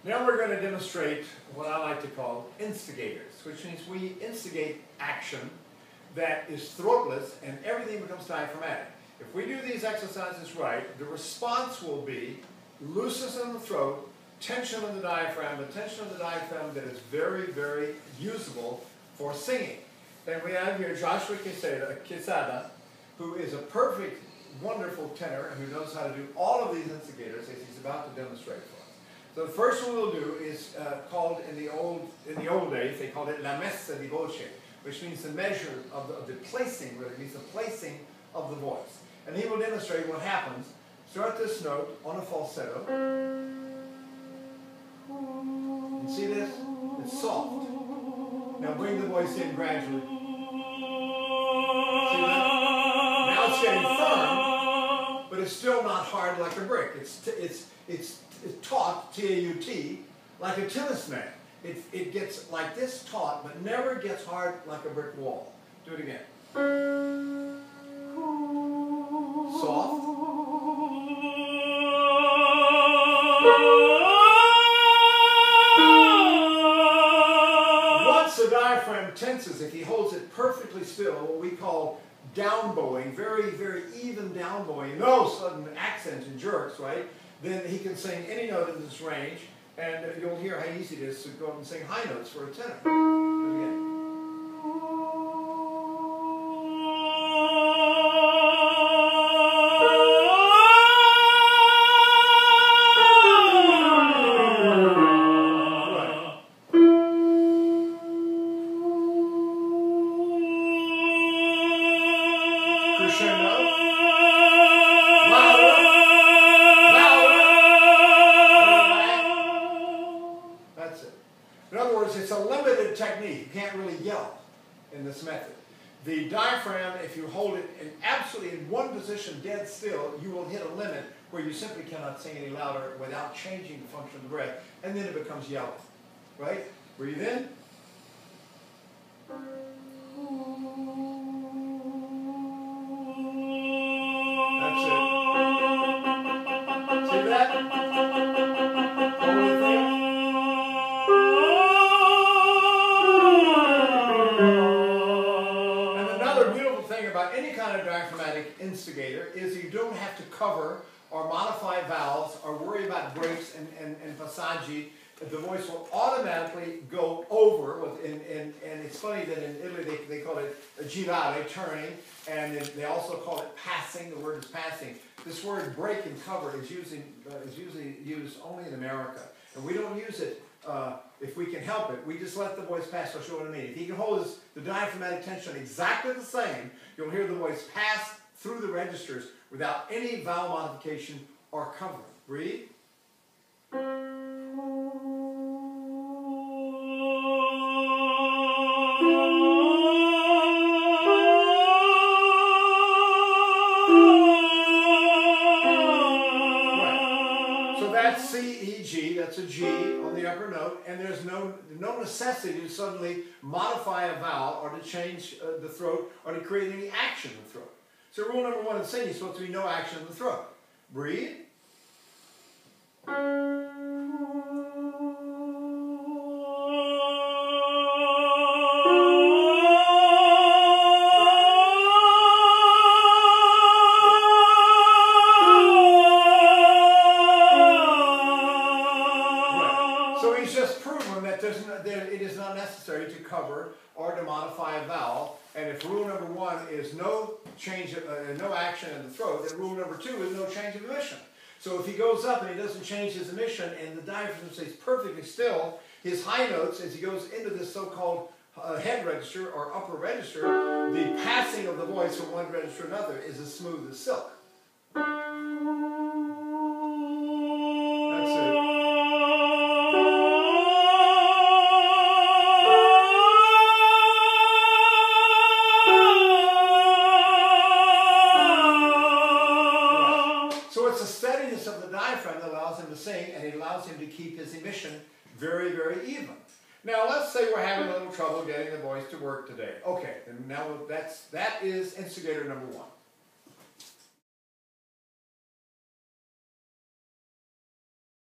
Now we're going to demonstrate what I like to call instigators, which means we instigate action that is throatless and everything becomes diaphragmatic. If we do these exercises right, the response will be looseness in the throat, tension in the diaphragm, a tension of the diaphragm that is very, very usable for singing. And we have here Joshua Quesada, who is a perfect, wonderful tenor and who knows how to do all of these instigators as he's about to demonstrate for us. So the first one we'll do is called in the old days, they called it la messa di voce, which means the measure of the placing, really means the placing of the voice. And he will demonstrate what happens. Start this note on a falsetto. You see this? It's soft. Now bring the voice in gradually. See that? Now it's getting firm, but it's still not hard like a brick. It's taut, T-A-U-T, like a tennis man. It gets like this taut, but never gets hard like a brick wall. Do it again. Soft. Once the diaphragm tenses, if he holds it perfectly still, what we call down bowing, very, very even down bowing, no sudden accents and jerks, right? Then he can sing any note in this range, and you'll hear how easy it is to go up and sing high notes for a tenor. Do it again. Crescendo. Louder. That's it. In other words, it's a limited technique. You can't really yell in this method. The diaphragm, if you hold it absolutely in one position dead still, you will hit a limit where you simply cannot sing any louder without changing the function of the breath, and then it becomes yelling. Right? Breathe in. That's it. See that? Hold it there. And another beautiful thing about any kind of diaphragmatic instigator is you don't have to cover or modify vowels or worry about breaks and passaggi. The voice will automatically go over, and it's funny that in Italy they call it girare, turning, and they also call it passing. The word is passing. This word break and cover is usually used only in America, and we don't use it if we can help it. We just let the voice pass. I'll show what I mean. If he can hold the diaphragmatic tension exactly the same, you'll hear the voice pass through the registers without any vowel modification or covering. Breathe. That's C, E, G, that's a G on the upper note, and there's no necessity to suddenly modify a vowel or to change the throat or to create any action in the throat. So rule number one in singing is supposed to be no action in the throat. Breathe. It is not necessary to cover or to modify a vowel, and if rule number one is no change, no action in the throat, then rule number two is no change of emission. So if he goes up and he doesn't change his emission and the diaphragm stays perfectly still, his high notes, as he goes into this so-called head register or upper register, the passing of the voice from one register to another is as smooth as silk. That's it. Of the diaphragm that allows him to sing, and it allows him to keep his emission very, very even. Now let's say we're having a little trouble getting the voice to work today. Okay, and now that is instigator number one.